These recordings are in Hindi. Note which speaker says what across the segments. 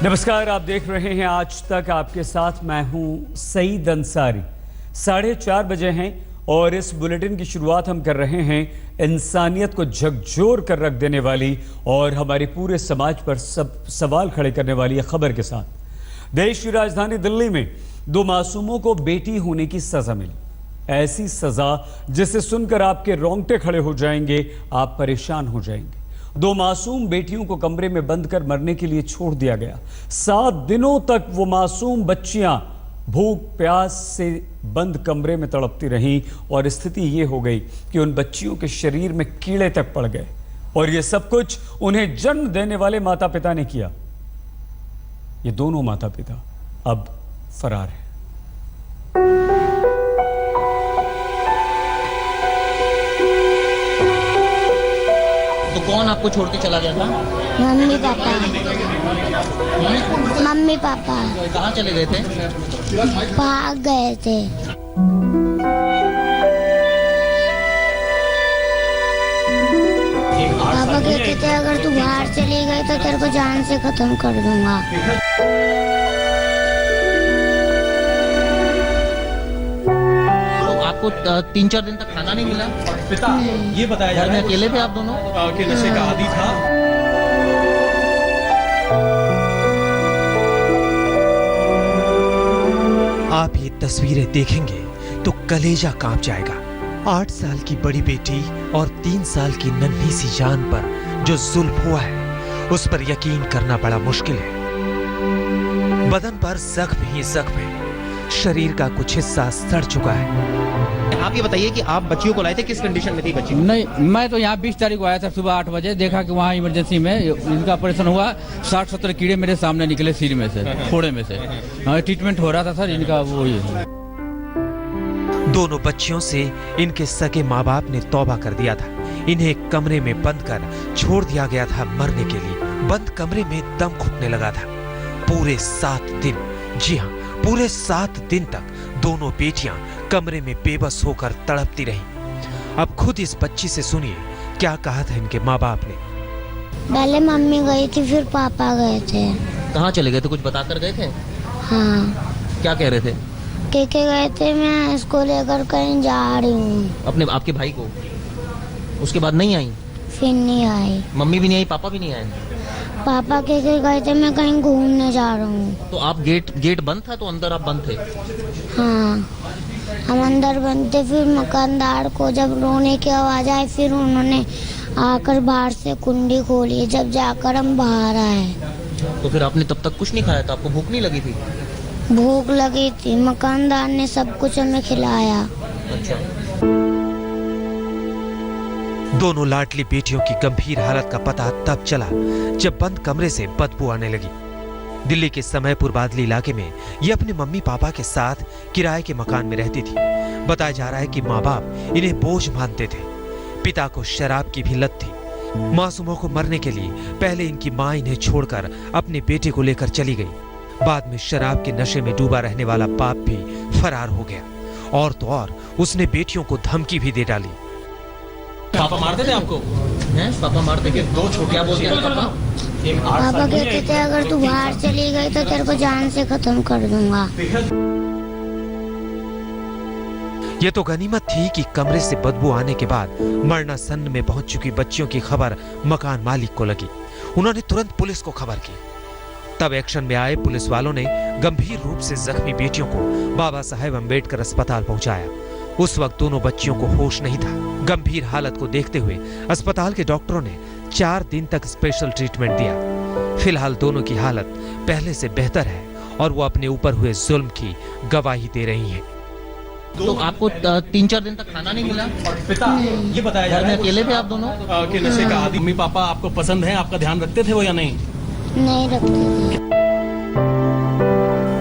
Speaker 1: नमस्कार, आप देख रहे हैं आज तक। आपके साथ मैं हूं सईद अंसारी। 4:30 बजे हैं और इस बुलेटिन की शुरुआत हम कर रहे हैं इंसानियत को झकझोर कर रख देने वाली और हमारे पूरे समाज पर सब सवाल खड़े करने वाली खबर के साथ। देश की राजधानी दिल्ली में 2 मासूमों को बेटी होने की सजा मिली। ऐसी सजा जिसे सुनकर आपके रोंगटे खड़े हो जाएंगे, आप परेशान हो जाएंगे। 2 मासूम बेटियों को कमरे में बंद कर मरने के लिए छोड़ दिया गया। 7 दिनों तक वो मासूम बच्चियां भूख प्यास से बंद कमरे में तड़पती रहीं और स्थिति ये हो गई कि उन बच्चियों के शरीर में कीड़े तक पड़ गए और ये सब कुछ उन्हें जन्म देने वाले माता पिता ने किया। ये दोनों माता पिता अब फरार हैं।
Speaker 2: तो कौन आपको छोड़ के चला गया था?
Speaker 3: Mummy papa. मम्मी पापा
Speaker 2: कहाँ चले गए थे?
Speaker 3: भाग गए थे। पापा कहते थे अगर तू बाहर चली गई तो तेरे को जान से खत्म कर दूंगा।
Speaker 2: आपको 3-4 दिन तक खाना नहीं मिला?
Speaker 4: पिता ये बताया जा
Speaker 2: घर
Speaker 4: रहा
Speaker 2: में
Speaker 4: है
Speaker 2: अकेले थे आप दोनों?
Speaker 4: कि नशे का आदी था।
Speaker 5: आप ये तस्वीरें देखेंगे तो कलेजा कांप जाएगा। 8 साल की बड़ी बेटी और 3 साल की नन्ही सी जान पर जो जुल्म हुआ है उस पर यकीन करना बड़ा मुश्किल है। बदन पर जख्म ही जख्म है, शरीर का कुछ हिस्सा सड़ चुका है।
Speaker 2: आप ये बताइए कि आप बच्चियों को लाए थे, किस कंडीशन में थी बच्ची?
Speaker 6: नहीं, मैं तो यहाँ 20 तारीख को आया था सुबह 8 बजे। देखा कि वहाँ इमरजेंसी में इनका ऑपरेशन हुआ। 60-70 कीड़े मेरे सामने निकले सिर में से, फोड़े में से। ट्रीटमेंट हो रहा था सर इनका। वो
Speaker 5: दोनों बच्चियों से इनके सगे माँ बाप ने तौबा कर दिया था। इन्हें कमरे में बंद कर छोड़ दिया गया था मरने के लिए। बंद कमरे में दम घुटने लगा था। पूरे 7 दिन, जी हाँ पूरे 7 दिन तक दोनों बेटियां कमरे में बेबस होकर तड़पती रहीं। अब खुद इस बच्ची से सुनिए क्या कहा था इनके माँ बाप ने।
Speaker 3: पहले मम्मी गई थी, फिर पापा गए थे।
Speaker 2: कहाँ चले गए थे? कुछ बता कर गए थे?
Speaker 3: हाँ।
Speaker 2: क्या कह रहे थे?
Speaker 3: के गए थे मैं इसको लेकर कहीं जा रही हूँ।
Speaker 2: अपने आपके भाई को? उसके बाद नहीं आई?
Speaker 3: फिर नहीं आई।
Speaker 2: मम्मी भी नहीं आई, पापा भी नहीं आए?
Speaker 3: पापा के गए थे मैं कहीं घूमने जा रहा हूँ।
Speaker 2: तो आप गेट बंद था तो अंदर आप बंद थे?
Speaker 3: हाँ, हम अंदर बंद थे। फिर मकानदार को जब रोने की आवाज आई फिर उन्होंने आकर बाहर से कुंडी खोली। जब जाकर हम बाहर आए
Speaker 2: तो फिर आपने तब तक कुछ नहीं खाया था? आपको भूख नहीं लगी थी?
Speaker 3: भूख लगी थी। मकानदार ने सब कुछ हमें खिलाया।
Speaker 2: अच्छा।
Speaker 5: दोनों लाडली बेटियों की गंभीर हालत का पता तब चला जब बंद कमरे से बदबू आने लगी। दिल्ली के समयपुर बादली इलाके में ये अपने मम्मी पापा के साथ किराए के मकान में रहती थी। बताया जा रहा है कि माँ बाप इन्हें बोझ मानते थे। पिता को शराब की भी लत थी। मासूमों को मरने के लिए पहले इनकी माँ इन्हें छोड़कर अपने बेटे को लेकर चली गई। बाद में शराब के नशे में डूबा रहने वाला बाप भी फरार हो गया और तो और उसने बेटियों को धमकी भी दे डाली।
Speaker 4: पापा मारते थे आपको?
Speaker 2: हैं? पापा मारते थे? 2 छोटे क्या बोलते थे पापा?
Speaker 3: पापा कहते थे अगर तू बाहर चली गई तो तेरे को जान से खत्म कर दूंगा।
Speaker 5: ये तो गनीमत थी कि कमरे से बदबू आने के बाद मरणासन्न में पहुंच चुकी बच्चियों की खबर मकान मालिक को लगी। उन्होंने तुरंत पुलिस को खबर की। तब एक्शन में आए पुलिस वालों ने गंभीर रूप से जख्मी बेटियों को बाबा साहेब अम्बेडकर अस्पताल पहुंचाया। उस वक्त दोनों बच्चियों को होश नहीं था। गंभीर हालत को देखते हुए अस्पताल के डॉक्टरों ने 4 दिन तक स्पेशल ट्रीटमेंट दिया। फिलहाल दोनों की हालत पहले से बेहतर है और वो अपने ऊपर हुए जुल्म की गवाही दे रही हैं।
Speaker 2: तो आपको 3-4 दिन तक खाना नहीं मिला?
Speaker 4: पिता ये बताया जा
Speaker 2: घर
Speaker 4: रहा
Speaker 2: में
Speaker 4: है
Speaker 2: अकेले थे आप दोनों?
Speaker 4: कि नशे का आदी। मम्मी पापा आपको पसंद है, आपका ध्यान रखते थे वो या नहीं?
Speaker 3: नहीं रखते थे।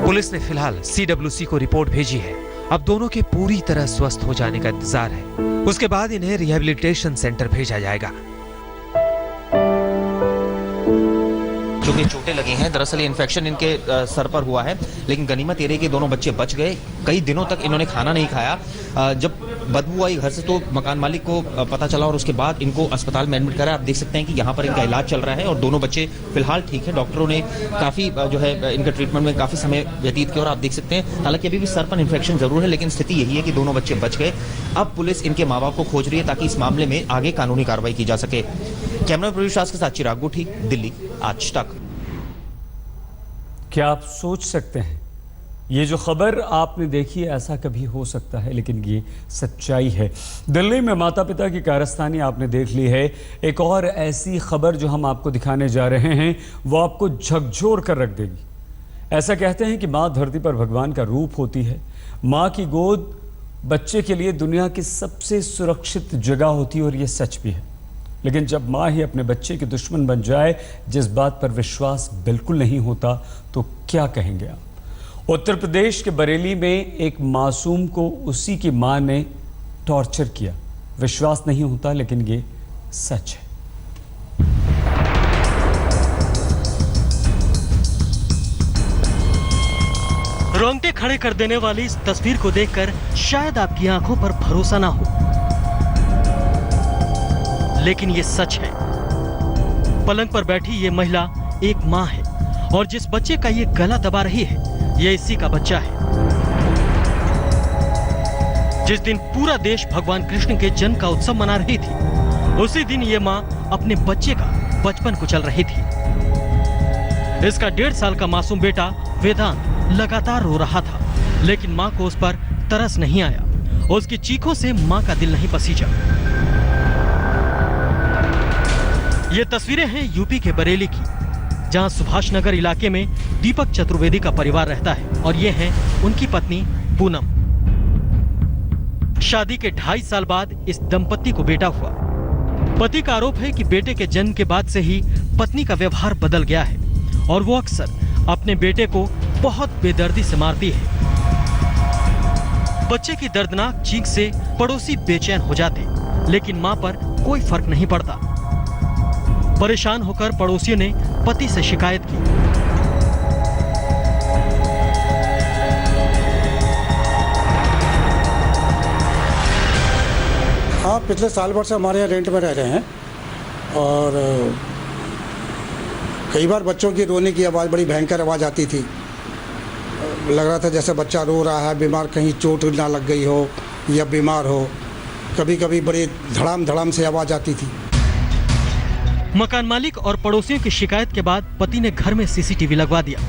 Speaker 5: पुलिस ने फिलहाल CWC को रिपोर्ट भेजी है। अब दोनों के पूरी तरह स्वस्थ हो जाने का इंतजार है। उसके बाद इन्हें रिहैबिलिटेशन सेंटर भेजा जाएगा।
Speaker 2: चूंकि चोटें लगी हैं, दरअसल ये इन्फेक्शन इनके सर पर हुआ है, लेकिन गनीमत ये रही कि दोनों बच्चे बच गए। कई दिनों तक इन्होंने खाना नहीं खाया। जब बदबू आई घर से तो मकान मालिक को पता चला और उसके बाद इनको अस्पताल में एडमिट करा। आप देख सकते हैं कि यहाँ पर इनका इलाज चल रहा है और दोनों बच्चे फिलहाल ठीक है। डॉक्टरों ने काफ़ी जो है इनका ट्रीटमेंट में काफ़ी समय व्यतीत किया और आप देख सकते हैं हालांकि अभी भी सर पर इन्फेक्शन जरूर है, लेकिन स्थिति यही है कि दोनों बच्चे बच गए। अब पुलिस इनके माँ बाप को खोज रही है ताकि इस मामले में आगे कानूनी कार्रवाई की जा सके। कैमरा प्रवीण के साथ चिराग गुठी, दिल्ली, आज तक।
Speaker 1: क्या आप सोच सकते हैं ये जो खबर आपने देखी है ऐसा कभी हो सकता है, लेकिन ये सच्चाई है। दिल्ली में माता पिता की कारस्तानी आपने देख ली है। एक और ऐसी खबर जो हम आपको दिखाने जा रहे हैं वो आपको झकझोर कर रख देगी। ऐसा कहते हैं कि माँ धरती पर भगवान का रूप होती है। माँ की गोद बच्चे के लिए दुनिया की सबसे सुरक्षित जगह होती है और ये सच भी है। लेकिन जब माँ ही अपने बच्चे के दुश्मन बन जाए, जिस बात पर विश्वास बिल्कुल नहीं होता, तो क्या कहेंगे आप? उत्तर प्रदेश के बरेली में एक मासूम को उसी की मां ने टॉर्चर किया। विश्वास नहीं होता, लेकिन ये सच है।
Speaker 7: रोंगटे खड़े कर देने वाली इस तस्वीर को देखकर शायद आपकी आंखों पर भरोसा ना हो, लेकिन ये सच है। पलंग पर बैठी ये महिला एक मां है और जिस बच्चे का ये गला दबा रही है ये इसी का बच्चा है। जिस दिन पूरा देश भगवान कृष्ण के जन्म का उत्सव मना रही थी, उसी दिन ये मां अपने बच्चे का बचपन कुचल रही थी। इसका 1.5 साल का मासूम बेटा वेदांत लगातार रो रहा था, लेकिन मां को उस पर तरस नहीं आया। उसकी चीखों से मां का दिल नहीं पसीजा। ये तस्वीरें हैं यूपी के बरेली की, जहां सुभाष नगर इलाके में दीपक चतुर्वेदी का परिवार रहता है और ये है उनकी पत्नी पूनम। शादी के 2.5 साल बाद इस दंपत्ति को बेटा हुआ। पति का आरोप है कि बेटे के जन्म के बाद से ही पत्नी का व्यवहार बदल गया है और वो अक्सर अपने बेटे को बहुत बेदर्दी से मारती है। बच्चे की दर्दनाक चीख से पड़ोसी बेचैन हो जाते, लेकिन मां पर कोई फर्क नहीं पड़ता। परेशान होकर पड़ोसियों ने पति से शिकायत की।
Speaker 8: हाँ, पिछले साल भर से हमारे यहाँ रेंट में रह रहे हैं और कई बार बच्चों की रोने की आवाज़, बड़ी भयंकर आवाज़ आती थी। लग रहा था जैसे बच्चा रो रहा है, बीमार, कहीं चोट ना लग गई हो या बीमार हो। कभी कभी बड़ी धड़ाम धड़ाम से आवाज़ आती थी।
Speaker 7: मकान मालिक और पड़ोसियों की शिकायत के बाद पति ने घर में सीसीटीवी लगवा दिया।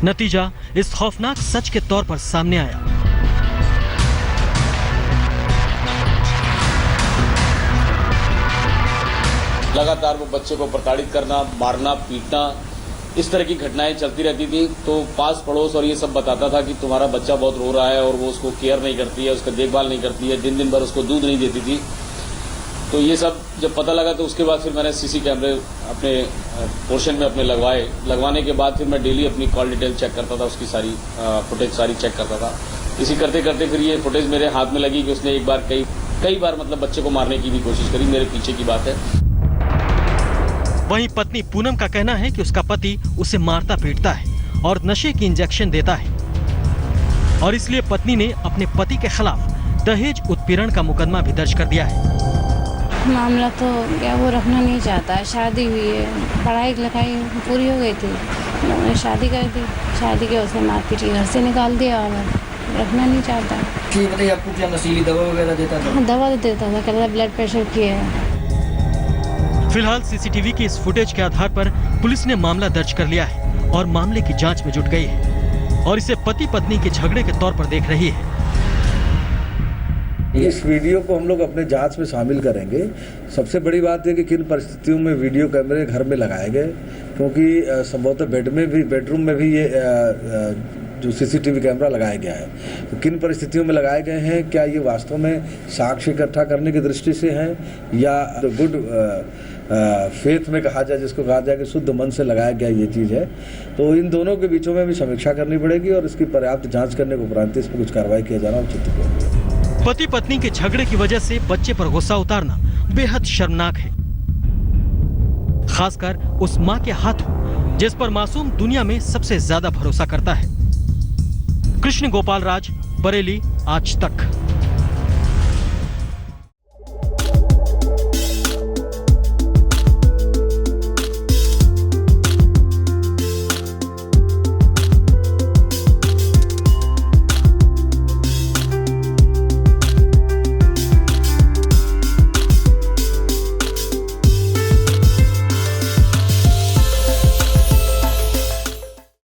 Speaker 7: नतीजा इस खौफनाक सच के तौर पर सामने आया।
Speaker 9: लगातार वो बच्चे को प्रताड़ित करना, मारना, पीटना, इस तरह की घटनाएं चलती रहती थी। तो पास पड़ोस और ये सब बताता था कि तुम्हारा बच्चा बहुत रो रहा है और वो उसको केयर नहीं करती है, उसका देखभाल नहीं करती है, दिन दिन भर उसको दूध नहीं देती थी। तो ये सब जब पता लगा तो उसके बाद फिर मैंने सीसी कैमरे अपने पोर्शन में अपने लगवाने के बाद फिर मैं डेली अपनी कॉल डिटेल चेक करता था, उसकी सारी फुटेज सारी चेक करता था। इसी करते करते फिर ये फुटेज मेरे हाथ में लगी कि उसने एक बार कई बार मतलब बच्चे को मारने की भी कोशिश करी। मेरे पीछे की बात है।
Speaker 7: वहीं पत्नी पूनम का कहना है कि उसका पति उसे मारता पीटता है और नशे की इंजेक्शन देता है और इसलिए पत्नी ने अपने पति के खिलाफ दहेज उत्पीड़न का मुकदमा भी दर्ज कर दिया है।
Speaker 10: मामला तो क्या वो रखना नहीं चाहता है। शादी हुई है, पढ़ाई लिखाई पूरी हो गई थी, उन्होंने शादी कर दी। शादी के उसने मारपीट के घर से निकाल दिया और रखना नहीं चाहता।
Speaker 11: ठीक बताइए, आपको क्या नशीली दवा वगैरह देता था?
Speaker 10: दवा तो देता था, कहता ब्लड प्रेशर की है।
Speaker 7: फिलहाल सीसीटीवी की इस फुटेज के आधार पर पुलिस ने मामला दर्ज कर लिया है और मामले की जांच में जुट गई है और इसे पति पत्नी के झगड़े के तौर पर देख रही है।
Speaker 12: इस वीडियो को हम लोग अपने जांच में शामिल करेंगे। सबसे बड़ी बात है कि किन परिस्थितियों में वीडियो कैमरे घर में लगाए गए, क्योंकि संभवतः बेडरूम में भी ये जो सीसीटीवी कैमरा लगाया गया है, तो किन परिस्थितियों में लगाए गए हैं, क्या ये वास्तव में साक्ष्य इकट्ठा करने की दृष्टि से हैं या गुड फेथ में कहा जाए, जिसको कहा जाए कि शुद्ध मन से लगाया गया ये चीज़ है। तो इन दोनों के बीचों में भी समीक्षा करनी पड़ेगी और इसकी पर्याप्त जाँच करने के उपरांत इस पर कुछ कार्रवाई किया जाना उचित होगा।
Speaker 7: पति पत्नी के झगड़े की वजह से बच्चे पर गुस्सा उतारना बेहद शर्मनाक है, खासकर उस मां के हाथों जिस पर मासूम दुनिया में सबसे ज्यादा भरोसा करता है। कृष्ण गोपाल राज, बरेली, आज तक।